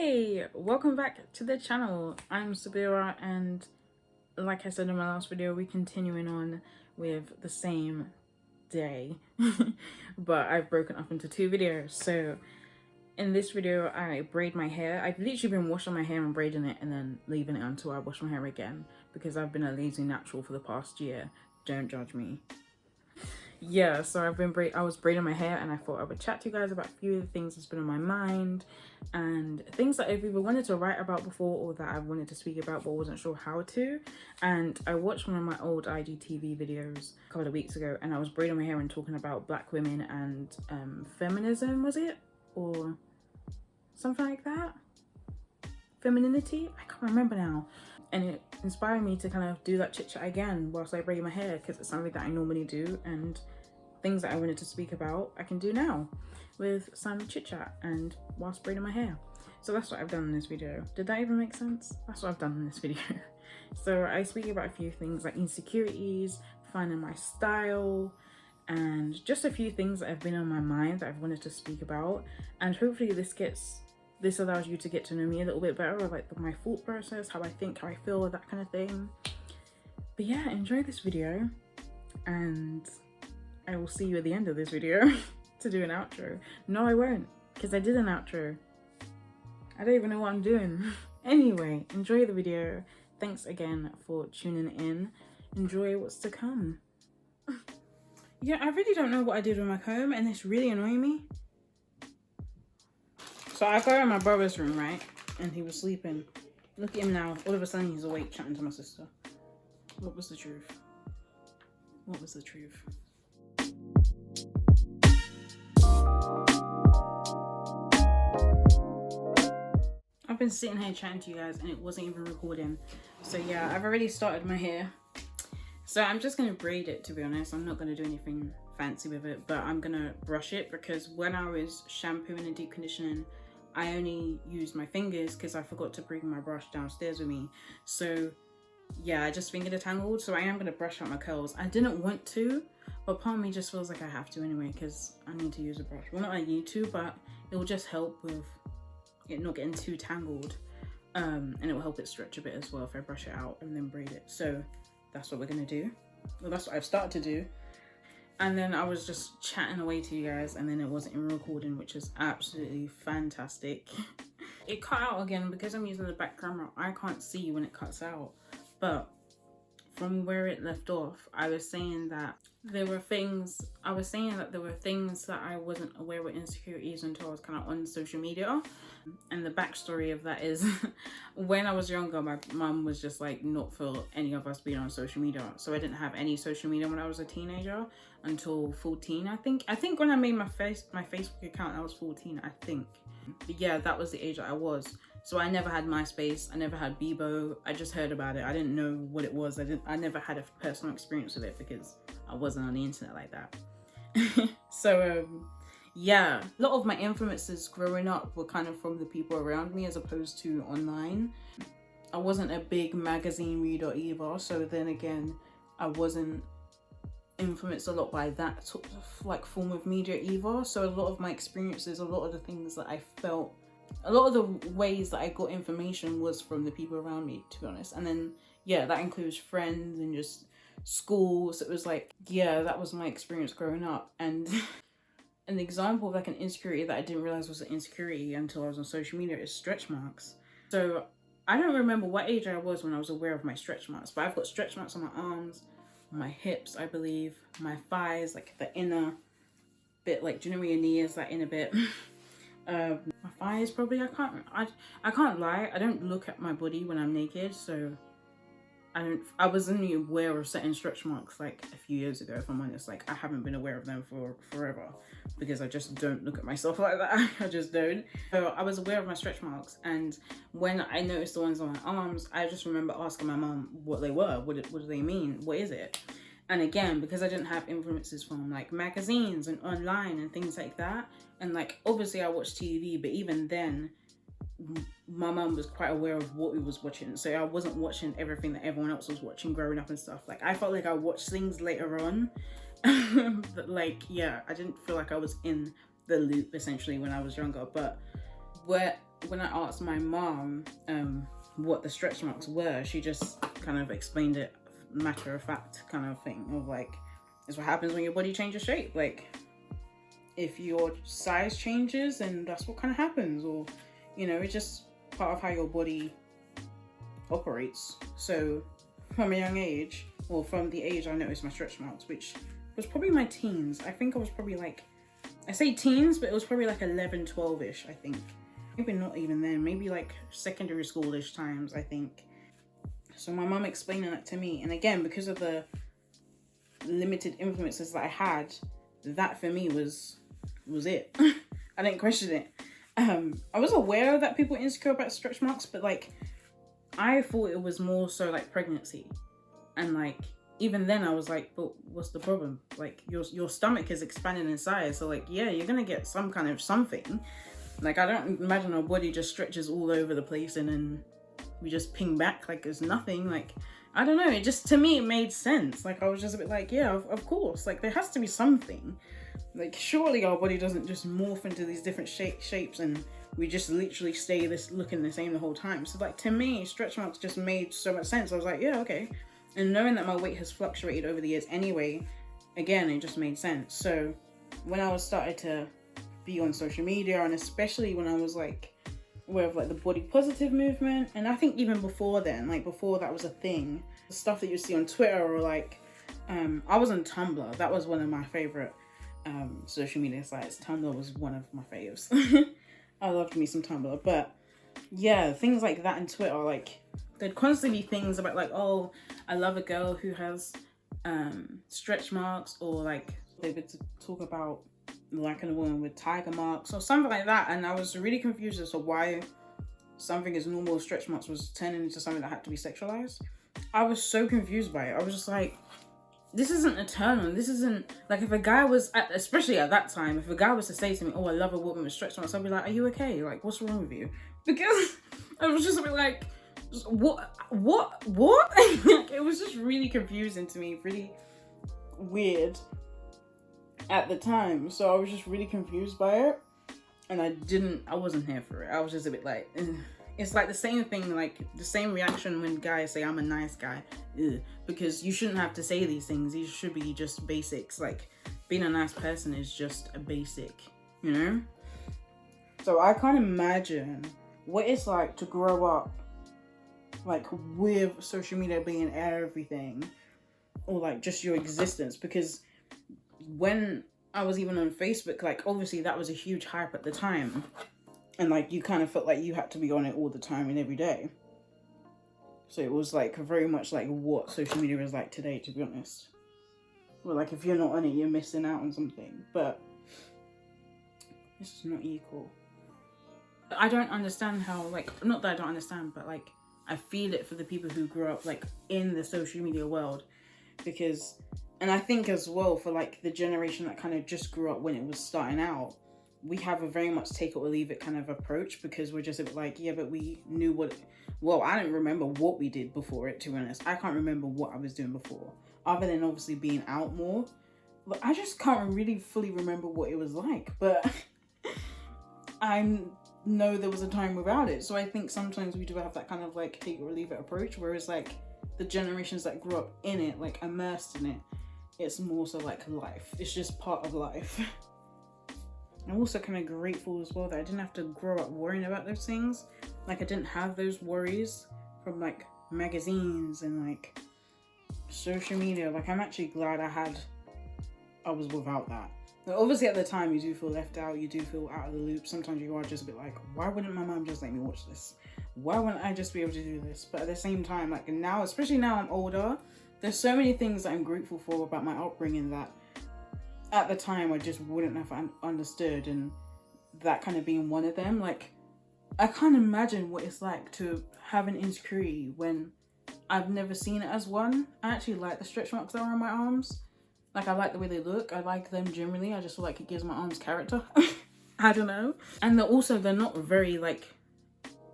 Hey, welcome back to the channel. I'm SAABIRAH, and like I said in my last video, we're continuing on with the same day but I've broken up into two videos. So in this video I braid my hair. I've literally been washing my hair and braiding it and then leaving it until I wash my hair again because I've been a lazy natural for the past year. Don't judge me. Yeah, so I was braiding my hair and I thought I would chat to you guys about a few of the things that's been on my mind and things that I've either wanted to write about before or that I wanted to speak about but wasn't sure how to. And I watched one of my old IGTV videos a couple of weeks ago and I was braiding my hair and talking about black women and feminism, was it? Or something like that? Femininity? I can't remember now. And it inspired me to kind of do that chit chat again whilst I braid my hair, because it's something that I normally do, and things that I wanted to speak about I can do now with some chit chat and whilst braiding my hair. So that's what I've done in this video. Did that even make sense? That's what I've done in this video. So I speak about a few things like insecurities, finding my style, and just a few things that have been on my mind that I've wanted to speak about. And hopefully this allows you to get to know me a little bit better, like my thought process, how I think, how I feel, that kind of thing. But yeah, enjoy this video and I will see you at the end of this video to do an outro. No, I won't, because I did an outro. I don't even know what I'm doing. Anyway, enjoy the video. Thanks again for tuning in. Enjoy what's to come. Yeah, I really don't know what I did with my comb and it's really annoying me. So I got in my brother's room, right? And he was sleeping. Look at him now. All of a sudden he's awake chatting to my sister. What was the truth? What was the truth? I've been sitting here chatting to you guys and it wasn't even recording. So yeah, I've already started my hair. So I'm just gonna braid it, to be honest. I'm not gonna do anything fancy with it, but I'm gonna brush it because when I was shampooing and deep conditioning, I only used my fingers because I forgot to bring my brush downstairs with me. So yeah, I just finger detangled. So I am gonna brush out my curls. I didn't want to, but part of me just feels like I have to anyway because I need to use a brush. Well, not I need to, but it will just help with it not getting too tangled. And it will help it stretch a bit as well if I brush it out and then braid it. So that's what we're gonna do. Well, that's what I've started to do. And then I was just chatting away to you guys and then it wasn't even recording, which is absolutely fantastic. It cut out again because I'm using the back camera. I can't see when it cuts out. But from where it left off, I was saying that there were things that I wasn't aware were insecurities until I was kind of on social media. And the backstory of that is when I was younger, my mum was just like not for any of us being on social media. So I didn't have any social media when I was a teenager until 14, I think. I think when I made my Facebook account, I was 14, I think. But yeah, that was the age that I was. So I never had MySpace, I never had Bebo. I just heard about it. I didn't know what it was. I never had a personal experience with it because I wasn't on the internet like that. So yeah, a lot of my influences growing up were kind of from the people around me as opposed to online. I wasn't a big magazine reader either, so then again, I wasn't influenced a lot by that sort of like form of media either. So a lot of my experiences, a lot of the things that I felt, a lot of the ways that I got information was from the people around me, to be honest. And then yeah, that includes friends and just school. So it was like, yeah, that was my experience growing up. And an example of like an insecurity that I didn't realize was an insecurity until I was on social media is stretch marks. So I don't remember what age I was when I was aware of my stretch marks, but I've got stretch marks on my arms, my hips, I believe, my thighs, like the inner bit, like, do you know where your knee is, that inner bit? My thighs probably. I can't lie, I don't look at my body when I'm naked, so I was only aware of certain stretch marks like a few years ago, if I'm honest. Like I haven't been aware of them for forever because I just don't look at myself like that. I just don't. So I was aware of my stretch marks, and when I noticed the ones on my arms, I just remember asking my mum what they were. What do they mean? What is it? And again, because I didn't have influences from like magazines and online and things like that, and like obviously I watched TV, but even then my mum was quite aware of what we was watching, so I wasn't watching everything that everyone else was watching growing up and stuff. Like I felt like I watched things later on but like yeah, I didn't feel like I was in the loop essentially when I was younger. But where when I asked my mom what the stretch marks were, she just kind of explained it matter of fact kind of thing of like, it's what happens when your body changes shape. Like, if your size changes, then that's what kind of happens, or you know, it's just part of how your body operates. So from a young age, or from the age I noticed my stretch marks, which was probably my teens. I think I was probably like, I say teens, but it was probably like 11, 12-ish, I think. Maybe not even then, maybe like secondary school-ish times, I think. So my mum explaining that to me, and again, because of the limited influences that I had, that for me was it. I didn't question it. I was aware that people were insecure about stretch marks, but like, I thought it was more so like pregnancy. And like, even then I was like, but what's the problem? Like, your stomach is expanding in size, so like, yeah, you're gonna get some kind of something. Like, I don't imagine our body just stretches all over the place and then we just ping back like there's nothing. Like, I don't know, it just, to me, it made sense. Like, I was just a bit like, yeah, of course, like there has to be something. Like, surely our body doesn't just morph into these different shapes and we just literally stay looking the same the whole time. So like, to me, stretch marks just made so much sense. I was like, yeah, okay. And knowing that my weight has fluctuated over the years anyway, again, it just made sense. So when I was started to be on social media, and especially when I was like aware of like the body positive movement, and I think even before then, like before that was a thing, the stuff that you see on Twitter, or like I was on Tumblr. That was one of my favorite social media sites. Tumblr was one of my faves. I loved me some Tumblr. But yeah, things like that in Twitter, like there'd constantly be things about like, oh, I love a girl who has stretch marks, or like they would talk about liking a woman with tiger marks or something like that. And I was really confused as to why something as normal as stretch marks was turning into something that had to be sexualized. I was so confused by it. I was just like, this isn't a turn on. This isn't like, if a guy was especially at that time, if a guy was to say to me, oh, I love a woman with stretch marks, I'd be like, are you okay? Like, what's wrong with you? Because I was just a bit like, what? It was just really confusing to me, really weird at the time. So I was just really confused by it, and I wasn't here for it. I was just a bit like, ugh. It's like the same thing, like the same reaction when guys say I'm a nice guy. Ugh. Because you shouldn't have to say these things. These should be just basics. Like, being a nice person is just a basic, you know? So I can't imagine what it's like to grow up like with social media being everything, or like just your existence. Because when I was even on Facebook, like obviously that was a huge hype at the time, and like you kind of felt like you had to be on it all the time and every day. So it was like very much like what social media is like today, to be honest. Well, like if you're not on it, you're missing out on something. But this is not equal. I don't understand how, like, not that I don't understand, but like I feel it for the people who grew up like in the social media world, because, and I think as well for like the generation that kind of just grew up when it was starting out, we have a very much take it or leave it kind of approach, because we're just a bit like, yeah, but we knew what, well, I don't remember what we did before it, to be honest. I can't remember what I was doing before, other than obviously being out more. But I just can't really fully remember what it was like. But I know there was a time without it. So I think sometimes we do have that kind of like take it or leave it approach, whereas like the generations that grew up in it, like immersed in it, it's more so like life. It's just part of life. I'm also kind of grateful as well that I didn't have to grow up worrying about those things. Like I didn't have those worries from like magazines and like social media. Like I'm actually glad I was without that. Like, obviously at the time you do feel left out, you do feel out of the loop. Sometimes you are just a bit like, why wouldn't my mom just let me watch this? Why wouldn't I just be able to do this? But at the same time, like now, especially now I'm older, there's so many things that I'm grateful for about my upbringing that at the time I just wouldn't have understood, and that kind of being one of them. Like I can't imagine what it's like to have an insecurity when I've never seen it as one. I actually like the stretch marks that are on my arms. Like I like the way they look. I like them generally. I just feel like it gives my arms character. I don't know. And they're not very like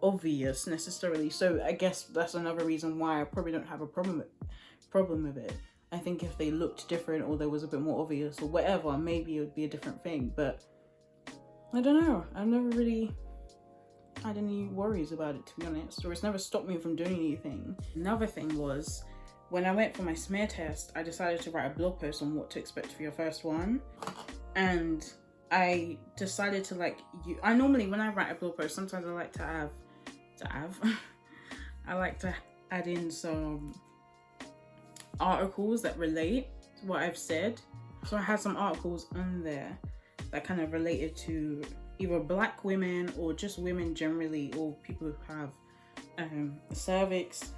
obvious necessarily. So I guess that's another reason why I probably don't have a problem with it. I think if they looked different or there was a bit more obvious or whatever, maybe it would be a different thing. But I don't know. had any worries about it, to be honest, or it's never stopped me from doing anything. Another thing was, when I went for my smear test, I decided to write a blog post on what to expect for your first one. And I decided to like, I normally, when I write a blog post, sometimes I like to I like to add in some articles that relate to what I've said. So I had some articles on there that kind of related to either Black women or just women generally, or people who have cervix.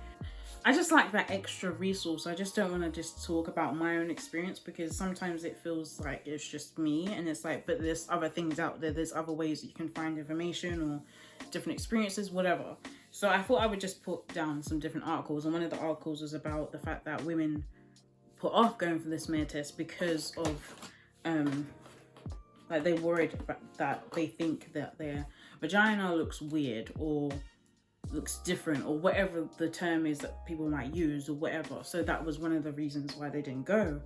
I just like that extra resource. I just don't want to just talk about my own experience, because sometimes it feels like it's just me, and it's like, but there's other things out there, there's other ways that you can find information or different experiences, whatever. So I thought I would just put down some different articles, and one of the articles was about the fact that women put off going for the smear test because of like they're worried about that, they think that their vagina looks weird or looks different, or whatever the term is that people might use, or whatever. So that was one of the reasons why they didn't go.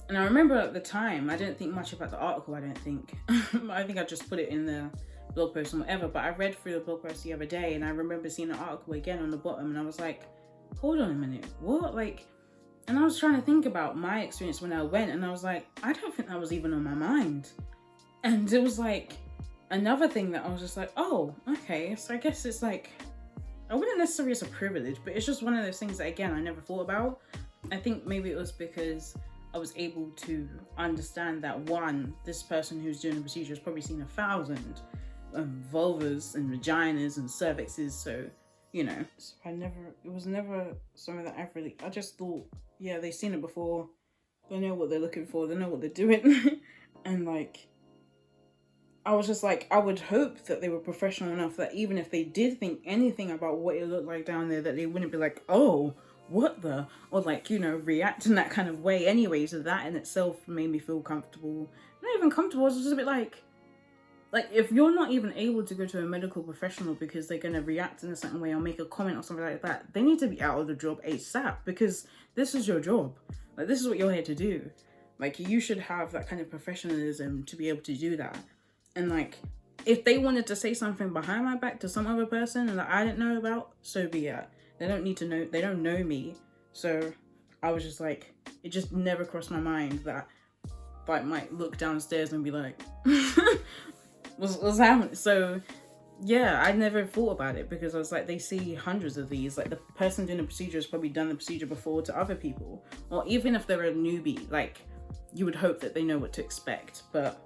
And I remember at the time, I didn't think much about the article, I don't think. I think I just put it in the blog post and whatever, but I read through the blog post the other day, and I remember seeing the article again on the bottom, and I was like, hold on a minute, what? Like, and I was trying to think about my experience when I went, and I was like, I don't think that was even on my mind. And it was like another thing that I was just like, oh, okay, so I guess it's like, I wouldn't necessarily say it's a privilege, but it's just one of those things that, again, I never thought about. I think maybe it was because I was able to understand that, one, this person who's doing the procedure has probably seen 1,000 vulvas and vaginas and cervixes, so, you know. So it was never something that I just thought, yeah, they've seen it before, they know what they're looking for, they know what they're doing. And like, I was just like, I would hope that they were professional enough that even if they did think anything about what it looked like down there, that they wouldn't be like, oh, what the, or like, you know, react in that kind of way anyway. So that in itself made me feel comfortable. Not even comfortable, I was just a bit like if you're not even able to go to a medical professional because they're going to react in a certain way or make a comment or something like that, they need to be out of the job ASAP, because this is your job. Like, this is what you're here to do. Like, you should have that kind of professionalism to be able to do that. And like, if they wanted to say something behind my back to some other person that I didn't know about, so be it. They don't need to know, they don't know me. So I was just like, it just never crossed my mind that I might look downstairs and be like, what's happening? So yeah, I never thought about it, because I was like, they see hundreds of these. Like, the person doing the procedure has probably done the procedure before to other people. Or even if they're a newbie, like, you would hope that they know what to expect. But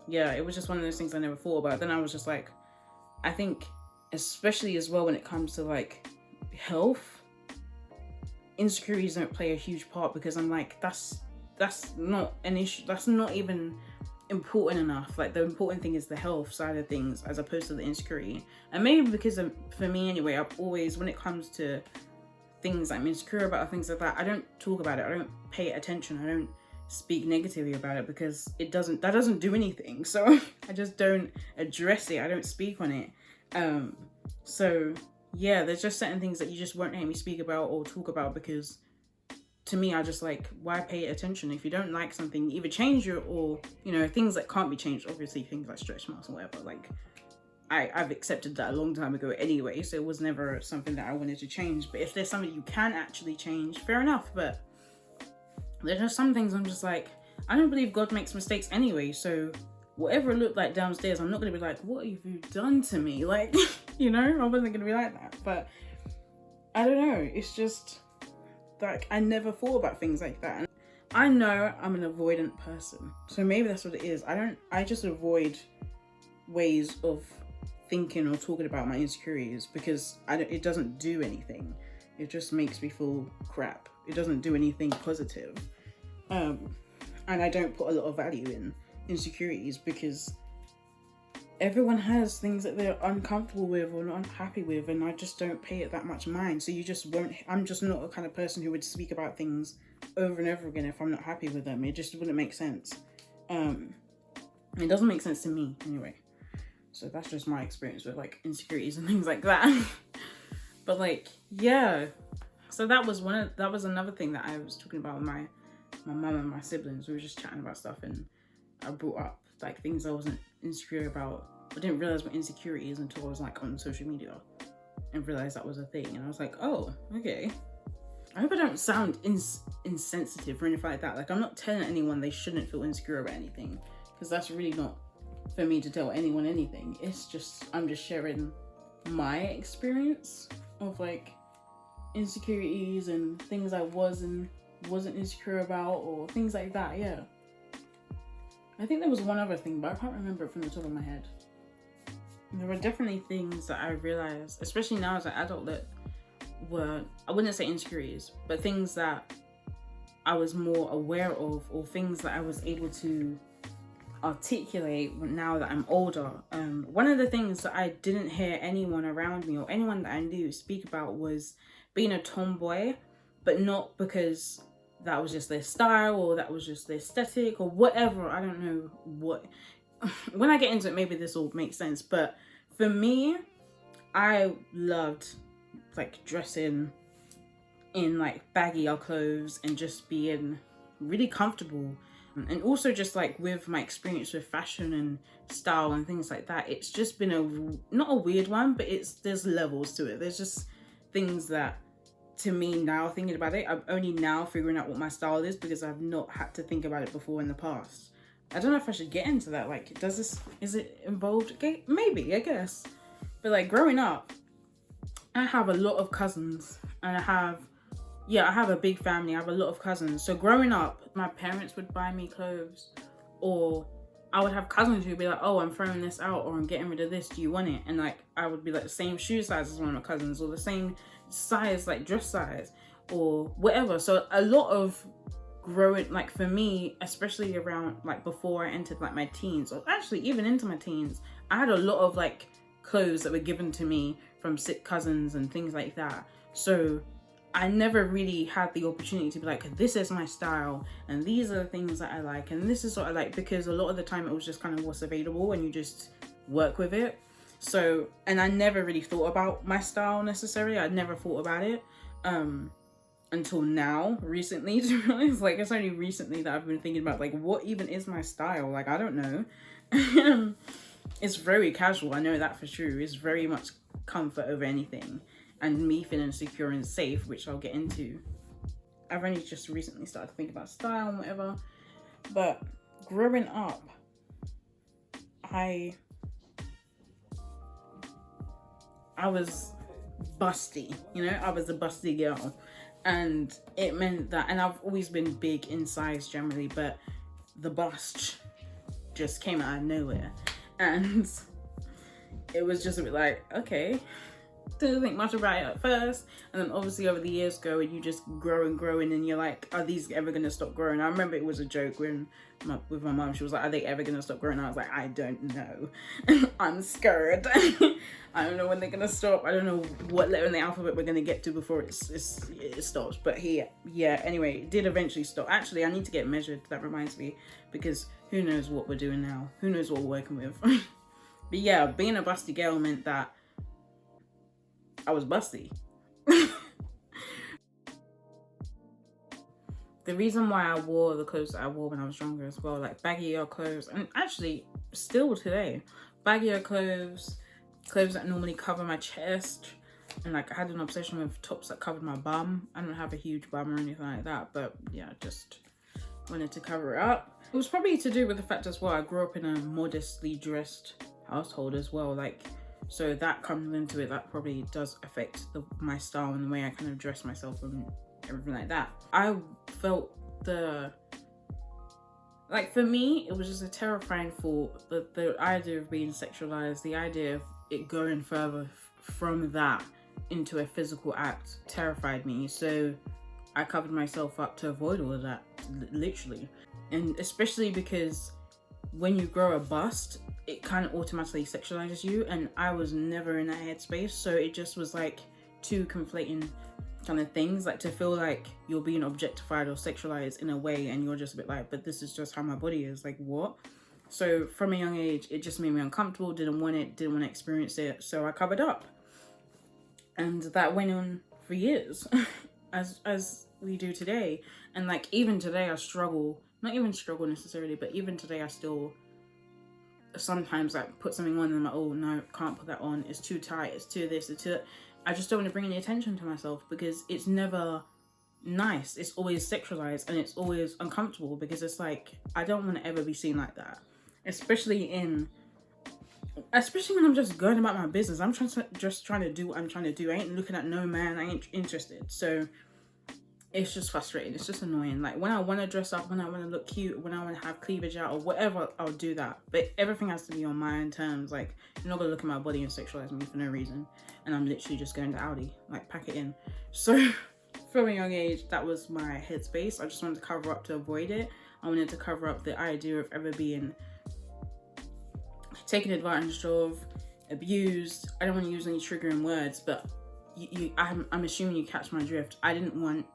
yeah, it was just one of those things I never thought about. Then I was just like, I think, especially as well when it comes to like health, insecurities don't play a huge part, because I'm like, that's not an issue. That's not even important enough. Like, the important thing is the health side of things as opposed to the insecurity. And maybe because for me anyway, I've always, when it comes to things I'm insecure about or things like that, I don't talk about it. I don't pay attention. I don't speak negatively about it, because that doesn't do anything. So I just don't address it. I don't speak on it. So yeah, there's just certain things that you just won't hear me speak about or talk about, because to me, I just like, why pay attention? If you don't like something, either change it, or, you know, things that can't be changed, obviously things like stretch marks and whatever, like I've accepted that a long time ago anyway, so it was never something that I wanted to change. But if there's something you can actually change, fair enough. But there's just some things I'm just like, I don't believe God makes mistakes anyway, so whatever it looked like downstairs, I'm not going to be like, what have you done to me? Like, you know, I wasn't going to be like that. But I don't know, it's just like, I never thought about things like that. And I know I'm an avoidant person, so maybe that's what it is. I just avoid ways of thinking or talking about my insecurities, because it doesn't do anything. It just makes me feel crap. It doesn't do anything positive. And I don't put a lot of value in insecurities, because everyone has things that they're uncomfortable with or not happy with, and I just don't pay it that much mind. So you just won't, I'm just not the kind of person who would speak about things over and over again if I'm not happy with them. It just wouldn't make sense. It doesn't make sense to me anyway. So that's just my experience with like insecurities and things like that. But like, yeah. So that was another thing that I was talking about with my mum and my siblings. We were just chatting about stuff, and I brought up like things I wasn't insecure about I didn't realize what insecurity is until I was like on social media and realized that was a thing. And I was like, oh, okay. I hope I don't sound insensitive or anything like that. Like, I'm not telling anyone they shouldn't feel insecure about anything, because that's really not for me to tell anyone anything. It's just, I'm just sharing my experience of like insecurities and things I wasn't insecure about, or things like that. Yeah. I think there was one other thing, but I can't remember it from the top of my head. There were definitely things that I realized, especially now as an adult, that were, I wouldn't say insecurities, but things that I was more aware of, or things that I was able to articulate now that I'm older. One of the things that I didn't hear anyone around me or anyone that I knew speak about was being a tomboy, but not because that was just their style or that was just their aesthetic or whatever. I don't know what. When I get into it, maybe this will make sense. But for me, I loved like dressing in like baggier clothes and just being really comfortable. And also just like with my experience with fashion and style and things like that, it's just been not a weird one, but there's levels to it. There's just things that, to me now, thinking about it, I'm only now figuring out what my style is, because I've not had to think about it before in the past. I don't know if I should get into that. Like, is it involved? Okay, maybe, I guess. But like growing up, I have a lot of cousins, and I have a big family. I have a lot of cousins. So growing up, my parents would buy me clothes, or I would have cousins who would be like, oh, I'm throwing this out, or I'm getting rid of this. Do you want it? And like, I would be like the same shoe size as one of my cousins, or the same size, like dress size, or whatever. So a lot of growing, like for me, especially around like before I entered like my teens, or actually even into my teens, I had a lot of like clothes that were given to me from sick cousins and things like that. So I never really had the opportunity to be like, this is my style and these are the things that I like and this is what I like, because a lot of the time it was just kind of what's available and you just work with it. So, and I never really thought about my style necessarily. I never thought about it until now, recently, to be honest. Like, it's only recently that I've been thinking about like, what even is my style? Like, I don't know. It's very casual, I know that for sure. It's very much comfort over anything, and me feeling secure and safe, which I'll get into. I've only just recently started to think about style and whatever, but growing up, I was busty, you know, I was a busty girl, and it meant that, and I've always been big in size generally, but the bust just came out of nowhere, and it was just a bit like, okay, didn't think much about it at first, and then obviously over the years go and you just grow and grow, and you're like, are these ever gonna stop growing? I remember it was a joke when with my mom, she was like, are they ever gonna stop growing? I was like, I don't know. I'm scared. I don't know when they're gonna stop. I don't know what letter in the alphabet we're gonna get to before it stops. But yeah, anyway, it did eventually stop. Actually, I need to get measured. That reminds me, because who knows what we're doing now? Who knows what we're working with? But yeah, being a busty girl meant that I was busty. The reason why I wore the clothes that I wore when I was younger as well, like baggier clothes, and actually still today, baggier clothes that normally cover my chest, and like I had an obsession with tops that covered my bum. I don't have a huge bum or anything like that, but yeah, just wanted to cover it up. It was probably to do with the fact as well, I grew up in a modestly dressed household as well, like, so that comes into it. That probably does affect my style and the way I kind of dress myself and everything like that. I felt like for me, it was just a terrifying thought, the idea of being sexualized, the idea of it going further from that into a physical act terrified me. So I covered myself up to avoid all of that, literally. And especially because when you grow a bust, it kind of automatically sexualizes you, and I was never in that headspace. So it just was like two conflating kind of things, like to feel like you're being objectified or sexualized in a way, and you're just a bit like, but this is just how my body is, like what? So from a young age, it just made me uncomfortable, didn't want to experience it, so I covered up. And that went on for years, as we do today. And like even today I struggle, not even struggle necessarily, but even today I still sometimes like put something on and I'm like, oh no, can't put that on, it's too tight, it's too this, it's too that. I just don't want to bring any attention to myself because it's never nice. It's always sexualized and it's always uncomfortable because it's like, I don't want to ever be seen like that. Especially when I'm just going about my business. I'm just trying to do what I'm trying to do. I ain't looking at no man, I ain't interested. So it's just frustrating, it's just annoying. Like when I want to dress up, when I want to look cute, when I want to have cleavage out or whatever, I'll do that. But everything has to be on my own terms. Like you're not gonna look at my body and sexualize me for no reason. And I'm literally just going to Audi, like pack it in. So from a young age, that was my headspace. I just wanted to cover up to avoid it. I wanted to cover up the idea of ever being taken advantage of, abused. I don't want to use any triggering words, but I'm assuming you catch my drift. I didn't want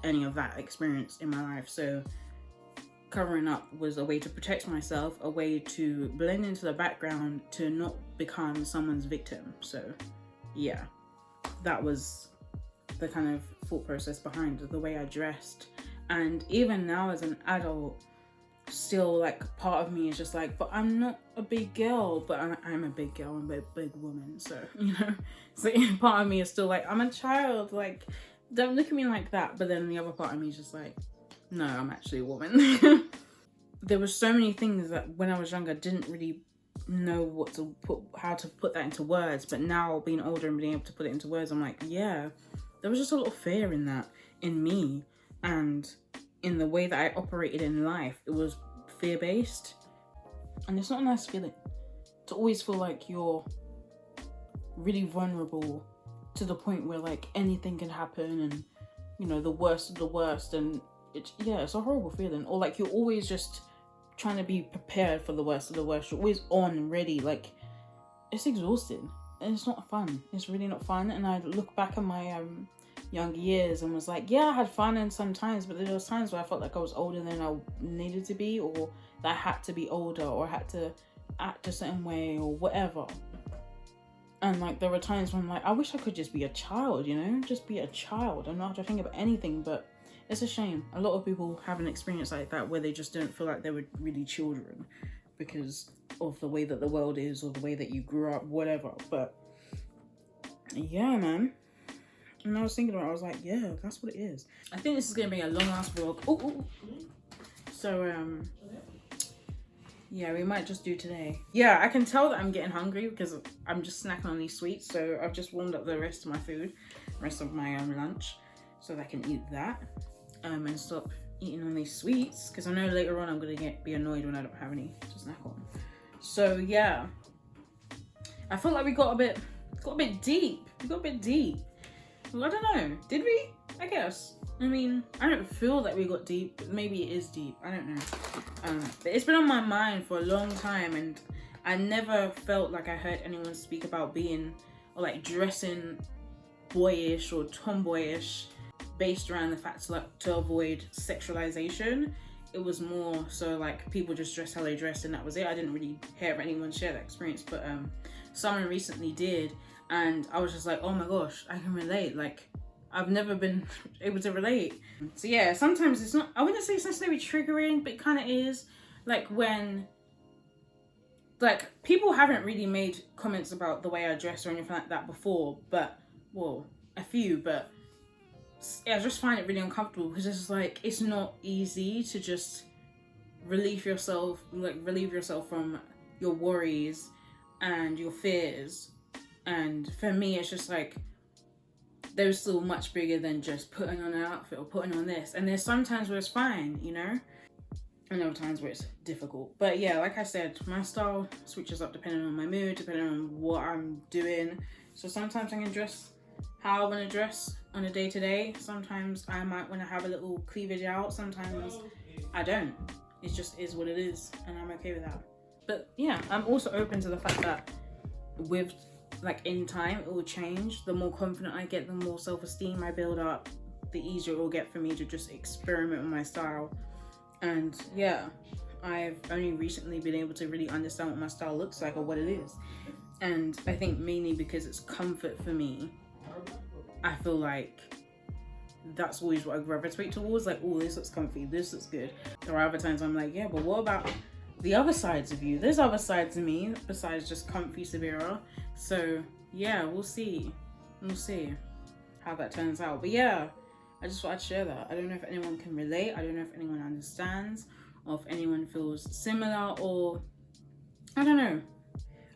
any of that experience in my life, so covering up was a way to protect myself, a way to blend into the background to not become someone's victim. So yeah, that was the kind of thought process behind the way I dressed. And even now as an adult, still like part of me is just like, but I'm not a big girl, but I'm a big girl, I'm a big woman, so you know. So part of me is still like, I'm a child, like don't look at me like that. But then the other part of me is just like, no, I'm actually a woman. There were so many things that when I was younger I didn't really know how to put that into words, but now being older and being able to put it into words, I'm like, yeah, there was just a lot of fear in that, in me, and in the way that I operated in life. It was fear-based, and it's not a nice feeling to always feel like you're really vulnerable to the point where like anything can happen, and you know, the worst of the worst, and it's a horrible feeling. Or like you're always just trying to be prepared for the worst of the worst. You're always on and ready. Like it's exhausting and it's not fun. It's really not fun. And I look back at my younger years and was like, yeah, I had fun and sometimes, but there was times where I felt like I was older than I needed to be, or that I had to be older, or I had to act a certain way or whatever. And like there were times when I'm like, I wish I could just be a child, you know, just be a child and not have to think about anything. But it's a shame. A lot of people have an experience like that where they just don't feel like they were really children because of the way that the world is, or the way that you grew up, whatever. But yeah, man. And I was thinking about it, I was like, yeah, that's what it is. I think this is gonna be a long ass vlog. Ooh. So yeah, we might just do today. Yeah, I can tell that I'm getting hungry because I'm just snacking on these sweets. So I've just warmed up the rest of my food, rest of my lunch, so that I can eat that and stop eating on these sweets, because I know later on I'm gonna be annoyed when I don't have any to snack on. So yeah, I feel like we got a bit deep. We got a bit deep. Well, I don't know. Did we? I guess. I mean, I don't feel that we got deep, but maybe it is deep. I don't know. But it's been on my mind for a long time, and I never felt like I heard anyone speak about being, or like dressing boyish or tomboyish based around the fact to avoid sexualization. It was more so like people just dress how they dress and that was it. I didn't really hear anyone share that experience, but someone recently did, and I was just like, oh my gosh, I can relate. Like I've never been able to relate. So yeah, sometimes it's not, I wouldn't say it's necessarily triggering, but it kind of is. Like when, like people haven't really made comments about the way I dress or anything like that before, but, well, a few, but yeah, I just find it really uncomfortable because it's just like, it's not easy to just relieve yourself from your worries and your fears. And for me, it's just like, they're still much bigger than just putting on an outfit or putting on this. And there's sometimes where it's fine, you know? And other times where it's difficult. But yeah, like I said, my style switches up depending on my mood, depending on what I'm doing. So sometimes I can dress how I want to dress on a day-to-day. Sometimes I might want to have a little cleavage out. Sometimes I don't. It just is what it is. And I'm okay with that. But yeah, I'm also open to the fact that with, like, in time, it will change. The more confident I get, the more self-esteem I build up, the easier it will get for me to just experiment with my style. And yeah, I've only recently been able to really understand what my style looks like or what it is. And I think mainly because it's comfort for me, I feel like that's always what I gravitate towards. Like, oh, this looks comfy, this looks good. There are other times I'm like, yeah, but what about the other sides of you. There's other sides of me besides just comfy SAABIRAH. So yeah, we'll see how that turns out. But yeah, I just thought I'd share that. I don't know if anyone can relate. I don't know if anyone understands, or if anyone feels similar, or I don't know.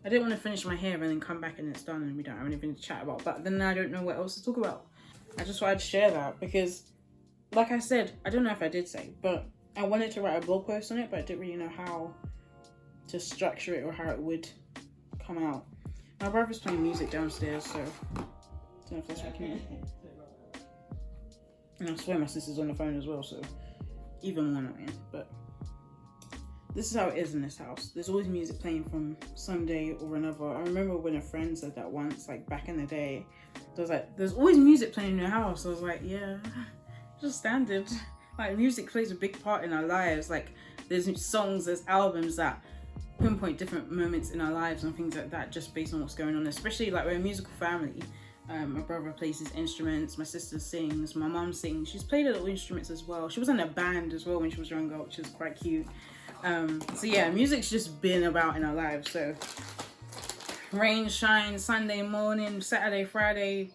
I didn't want to finish my hair and then come back and it's done and we don't have anything to chat about, but then I don't know what else to talk about. I just thought I'd share that because, like I said, I don't know if I did say, but I wanted to write a blog post on it, but I didn't really know how to structure it or how it would come out. My brother's playing music downstairs, so I don't know if that's what I can. And I swear my sister's on the phone as well, so even more annoying. But this is how it is in this house. There's always music playing from some day or another. I remember when a friend said that once, like back in the day. I was like, there's always music playing in your house. I was like, yeah, just standard. Like, music plays a big part in our lives. Like, there's songs, there's albums that pinpoint different moments in our lives and things like that, just based on what's going on. Especially like we're a musical family. My brother plays his instruments, my sister sings, my mum sings. She's played little instruments as well. She was in a band as well when she was younger, which is quite cute. So yeah, music's just been about in our lives. So rain, shine, Sunday morning, Saturday, Friday,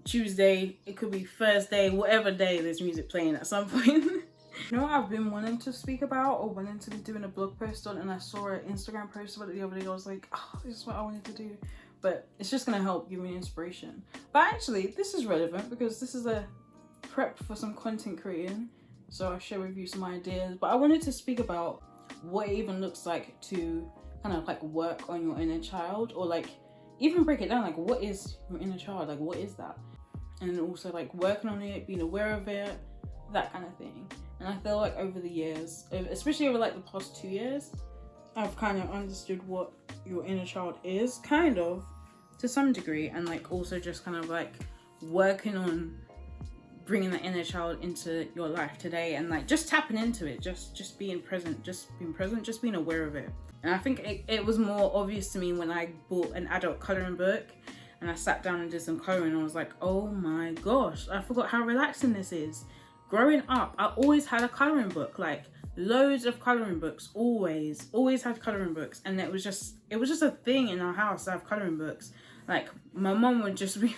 Tuesday, it could be Thursday, whatever day there's music playing at some point. You know what I've been wanting to speak about or wanting to be doing a blog post on, and I saw an Instagram post about it the other day. I was like, oh, this is what I wanted to do. But it's just gonna help give me inspiration. But actually, this is relevant because this is a prep for some content creating. So I'll share with you some ideas. But I wanted to speak about what it even looks like to kind of like work on your inner child, or like even break it down, like what is your inner child, like what is that, and also like working on it, being aware of it, that kind of thing. And I feel like over the years, especially over like the past 2 years, I've kind of understood what your inner child is, kind of to some degree, and like also just kind of like working on bringing that inner child into your life today, and like just tapping into it, just being present, just being aware of it. And I think it was more obvious to me when I bought an adult coloring book and I sat down and did some coloring, and I was like, oh my gosh, I forgot how relaxing this is. Growing up, I always had a coloring book, like loads of coloring books, always had coloring books. And it was just a thing in our house to have coloring books. Like my mom would just be,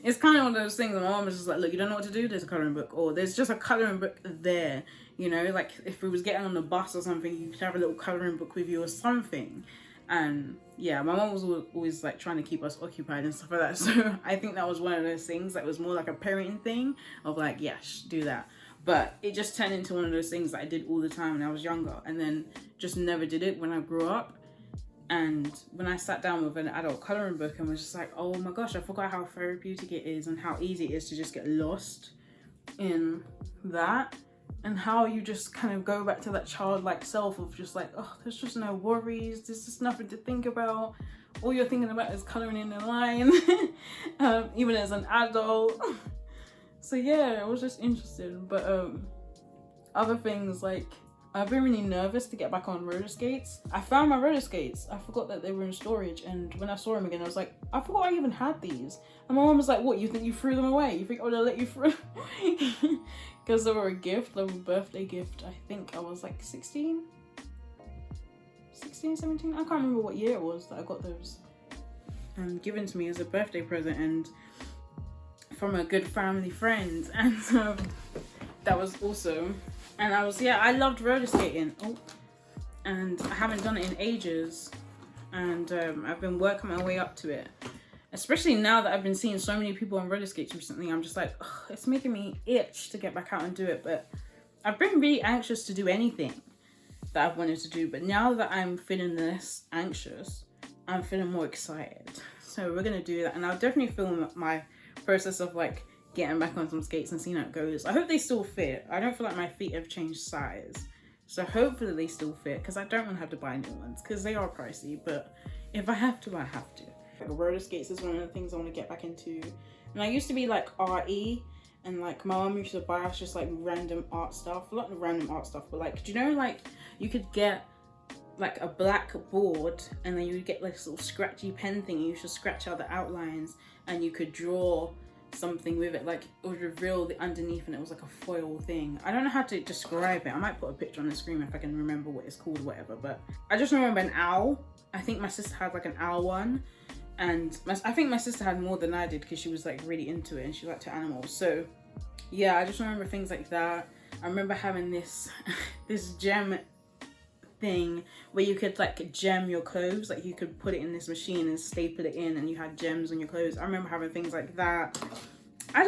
it's kind of one of those things, my mom was just like, look, you don't know what to do, there's a coloring book, or there's just a coloring book there, you know, like if we was getting on the bus or something, you could have a little coloring book with you or something. And yeah, my mom was always like trying to keep us occupied and stuff like that. So I think that was one of those things that was more like a parenting thing of like, yes, do that. But it just turned into one of those things that I did all the time when I was younger, and then just never did it when I grew up. And when I sat down with an adult coloring book and was just like, oh my gosh, I forgot how therapeutic it is and how easy it is to just get lost in that, and how you just kind of go back to that childlike self of just like, oh, there's just no worries, there's just nothing to think about. All you're thinking about is coloring in a line, even as an adult. So yeah, I was just interested. But other things, like I've been really nervous to get back on roller skates. I found my roller skates. I forgot that they were in storage, and when I saw them again, I was like, I forgot I even had these. And my mom was like, what, you think you threw them away? You think I would have let you throw? Because they were a gift, like a birthday gift. I think I was like 16, 17. I can't remember what year it was that I got those given to me as a birthday present, and from a good family friend. And that was awesome. And I loved roller skating. Oh, and I haven't done it in ages. And I've been working my way up to it. Especially now that I've been seeing so many people on roller skates recently, I'm just like, ugh, it's making me itch to get back out and do it. But I've been really anxious to do anything that I've wanted to do. But now that I'm feeling less anxious, I'm feeling more excited. So we're going to do that. And I'll definitely film my process of like getting back on some skates and seeing how it goes. I hope they still fit. I don't feel like my feet have changed size. So hopefully they still fit, because I don't want to have to buy new ones because they are pricey. But if I have to, I have to. Like, roller skates is one of the things I want to get back into. And I used to be like RE, and like my mom used to buy us just like random art stuff. Not random art stuff, but like, do you know, like you could get like a black board, and then you would get like this little scratchy pen thing, and you should scratch out the outlines, and you could draw something with it, like it would reveal the underneath and it was like a foil thing. I don't know how to describe it. I might put a picture on the screen if I can remember what it's called or whatever, but I just remember an owl. I think my sister had like an owl one, and I think my sister had more than I did because she was like really into it and she liked her animals. So yeah, I just remember things like that. I remember having this this gem thing where you could like gem your clothes, like you could put it in this machine and staple it in and you had gems on your clothes. I remember having things like that. I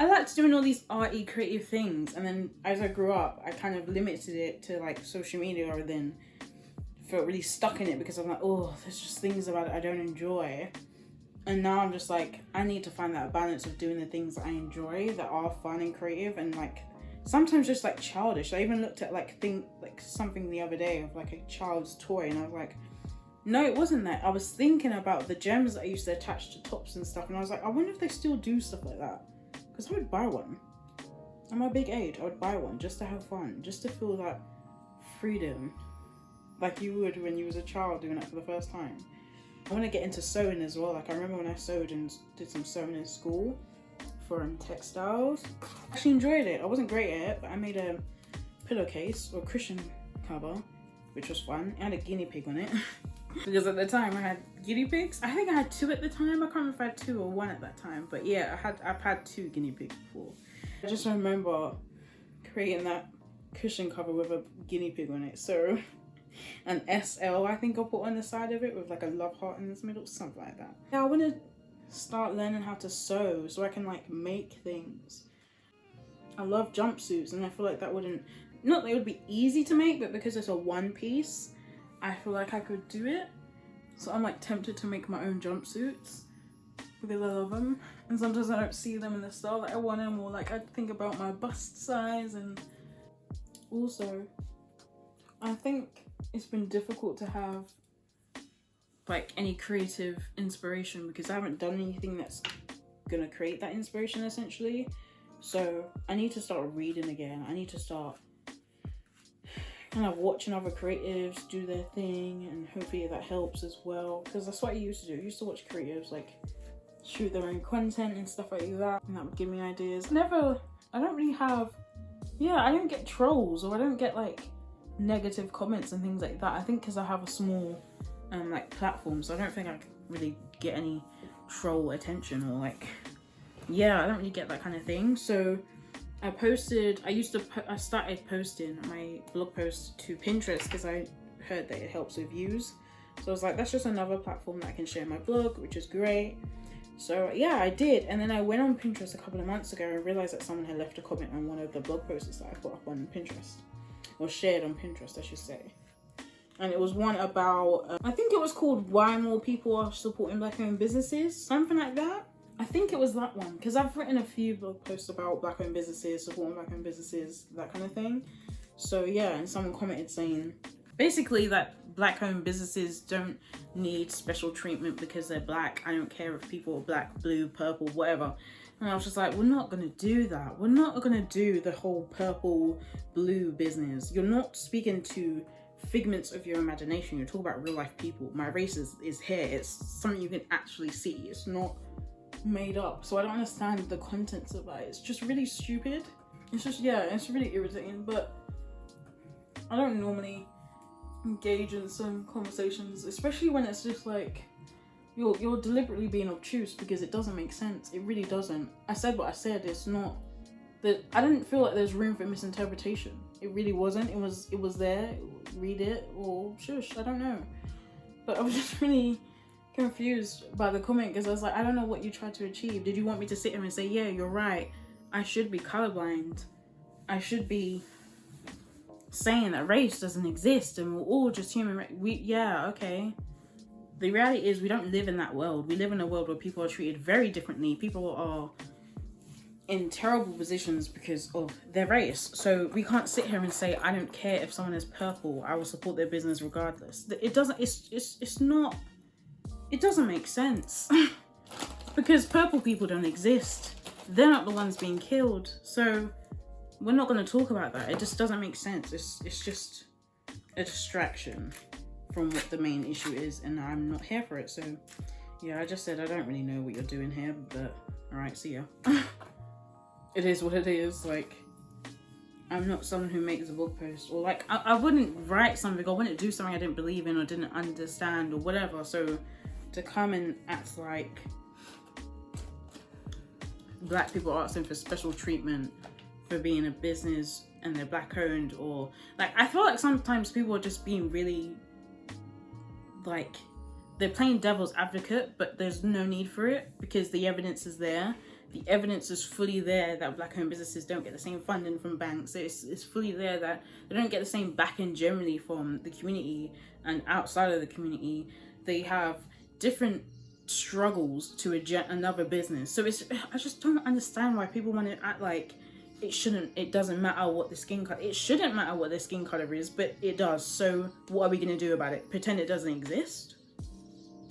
liked doing all these arty creative things, and then as I grew up I kind of limited it to like social media, or then felt really stuck in it because I'm like, oh, there's just things about it I don't enjoy. And now I'm just like, I need to find that balance of doing the things that I enjoy that are fun and creative, and like sometimes just like childish. I even looked at like something the other day of like a child's toy, and I was like, no, it wasn't that. I was thinking about the gems that I used to attach to tops and stuff, and I was like, I wonder if they still do stuff like that, because I would buy one. At my big age, I would buy one just to have fun, just to feel that freedom like you would when you was a child doing it for the first time. I want to get into sewing as well. Like I remember when I sewed and did some sewing in school for textiles. I actually enjoyed it. I wasn't great at it, but I made a pillowcase or cushion cover, which was fun. It had a guinea pig on it because at the time I had guinea pigs. I think I had 2 at the time. I can't remember if I had 2 or 1 at that time, but yeah, I've had 2 guinea pigs before. I just remember creating that cushion cover with a guinea pig on it. So an SL I think I put on the side of it with like a love heart in its middle, something like that. Yeah, I want to start learning how to sew so I can like make things. I love jumpsuits, and I feel like that wouldn't, not that it would be easy to make, but because it's a one piece, I feel like I could do it. So I'm like tempted to make my own jumpsuits because I love them, and sometimes I don't see them in the style that I want them, or like I think about my bust size. And also I think it's been difficult to have like any creative inspiration because I haven't done anything that's gonna create that inspiration essentially. So I need to start reading again. I need to start kind of watching other creatives do their thing, and hopefully that helps as well, because that's what I used to do. I used to watch creatives like shoot their own content and stuff like that, and that would give me ideas. I don't really have, I don't get trolls, or I don't get like negative comments and things like that. I think because I have a small like platform, so I don't think I can really get any troll attention, or like I don't really get that kind of thing. So I started posting my blog posts to Pinterest because I heard that it helps with views. So I was like, that's just another platform that I can share my blog, which is great. So yeah, I did. And then I went on Pinterest a couple of months ago and realized that someone had left a comment on one of the blog posts that I put up on Pinterest, or shared on Pinterest I should say. And it was one about, I think it was called Why More People Are Supporting Black Owned Businesses, something like that. I think it was that one, because I've written a few blog posts about black owned businesses, supporting black owned businesses, that kind of thing. So yeah, and someone commented saying basically that black owned businesses don't need special treatment because they're black. I don't care if people are black, blue, purple, whatever. And I was just like, we're not gonna do that. We're not gonna do the whole purple, blue business. You're not speaking to figments of your imagination. You're talking about real life people. My race is here. It's something you can actually see. It's not made up. So I don't understand the contents of that. It's just really stupid. It's just, it's really irritating. But I don't normally engage in some conversations, especially when it's just like you're deliberately being obtuse, because it doesn't make sense. It really doesn't. I said what I said. It's not that I didn't feel like there's room for misinterpretation. It really wasn't. It was there. Read it or shush. I don't know. But I was just really confused by the comment, because I was like, I don't know what you tried to achieve. Did you want me to sit here and say, yeah, you're right, I should be colorblind, I should be saying that race doesn't exist and we're all just human? Okay. The reality is we don't live in that world. We live in a world where people are treated very differently. People are in terrible positions because of their race. So we can't sit here and say, I don't care if someone is purple, I will support their business regardless. It doesn't, it's not, it doesn't make sense because purple people don't exist. They're not the ones being killed. So we're not going to talk about that. It just doesn't make sense. It's just a distraction from what the main issue is, and I'm not here for it. So Yeah, I just said I don't really know what you're doing here, but alright, see ya. It is what it is. Like, I'm not someone who makes a blog post, or like I wouldn't write something, or wouldn't do something I didn't believe in or didn't understand or whatever. So to come and act like black people are asking for special treatment for being a business and they're black owned, or like, I feel like sometimes people are just being really like, they're playing devil's advocate, but there's no need for it because the evidence is there. The evidence is fully there that black owned businesses don't get the same funding from banks. It's fully there that they don't get the same backing generally from the community and outside of the community. They have different struggles to another business. So I just don't understand why people want to act like it doesn't matter what the skin color. It shouldn't matter what the skin color is, but it does. So what are we going to do about it? Pretend it doesn't exist?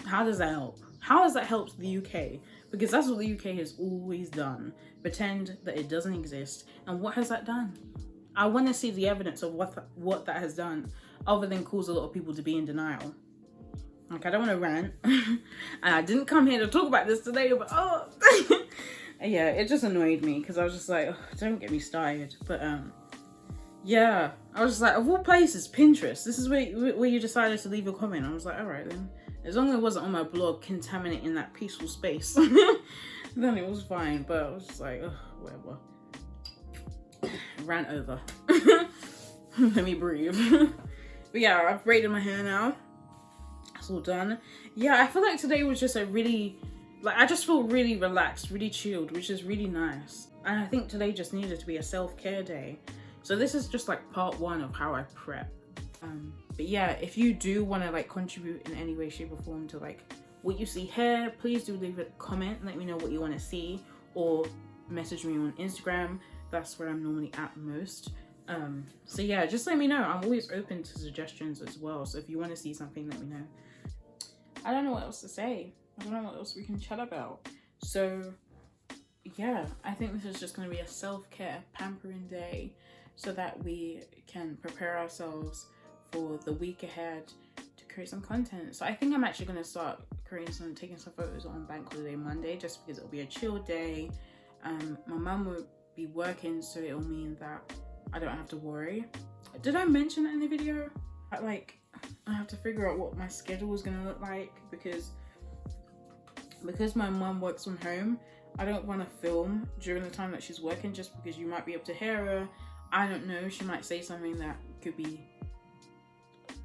How does that help? How has that helped the UK? Because that's what the UK has always done. Pretend that it doesn't exist. And what has that done? I want to see the evidence of what that has done, other than cause a lot of people to be in denial. Like, I don't want to rant. And I didn't come here to talk about this today, but oh. Yeah, it just annoyed me because I was just like, oh, don't get me started. But yeah, I was just like, of all places, Pinterest. This is where you decided to leave a comment. I was like, all right then. As long as it wasn't on my blog contaminating that peaceful space, then it was fine. But I was just like, ugh, whatever. Rant over. Let me breathe. But yeah, I've braided my hair now. It's all done. Yeah, I feel like today was just a really, like, I just feel really relaxed, really chilled, which is really nice. And I think today just needed to be a self-care day. So this is just like part one of how I prep. But yeah, if you do want to like contribute in any way, shape or form to like what you see here, please do leave a comment. Let me know what you want to see, or message me on Instagram. That's where I'm normally at most. So yeah, just let me know. I'm always open to suggestions as well. So if you want to see something, let me know. I don't know what else to say. I don't know what else we can chat about. So yeah, I think this is just going to be a self-care pampering day so that we can prepare ourselves for the week ahead to create some content. So I think I'm actually going to start taking some photos on Bank Holiday Monday, just because it'll be a chill day. My mum will be working, so it'll mean that I don't have to worry. Did I mention that in the video? Like, I have to figure out what my schedule is going to look like, because my mum works from home. I don't want to film during the time that she's working, just because you might be able to hear her. I don't know, she might say something that could be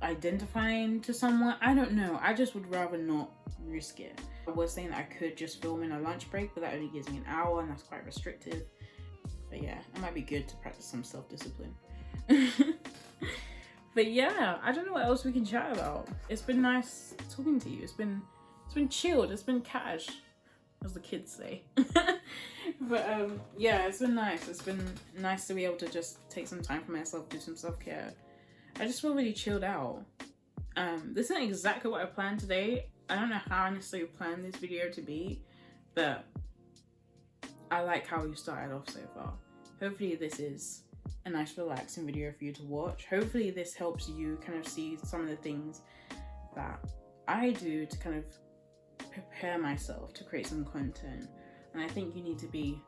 identifying to someone. I don't know. I just would rather not risk it. I was saying that I could just film in a lunch break, but that only gives me an hour and that's quite restrictive. But yeah, it might be good to practice some self-discipline. But yeah, I don't know what else we can chat about. It's been nice talking to you. It's been chilled. It's been cash, as the kids say. But yeah, it's been nice. It's been nice to be able to just take some time for myself, do some self-care. I just feel really chilled out. This isn't exactly what I planned today. I don't know how I necessarily planned this video to be, but I like how we started off so far. Hopefully this is a nice relaxing video for you to watch. Hopefully this helps you kind of see some of the things that I do to kind of prepare myself to create some content. And I think you need to be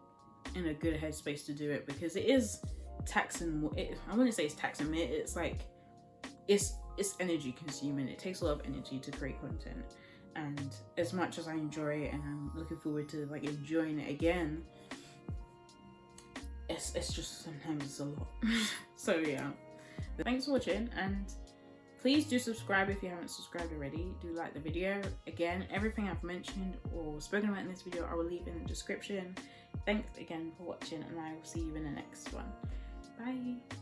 in a good headspace to do it, because it is taxing. I wouldn't say it's taxing me. It's like, it's energy consuming. It takes a lot of energy to create content. And as much as I enjoy it and I'm looking forward to like enjoying it again, it's just sometimes it's a lot. So yeah, thanks for watching, and please do subscribe if you haven't subscribed already. Do like the video. Again, everything I've mentioned or spoken about in this video I will leave in the description. Thanks again for watching, and I will see you in the next one. Bye.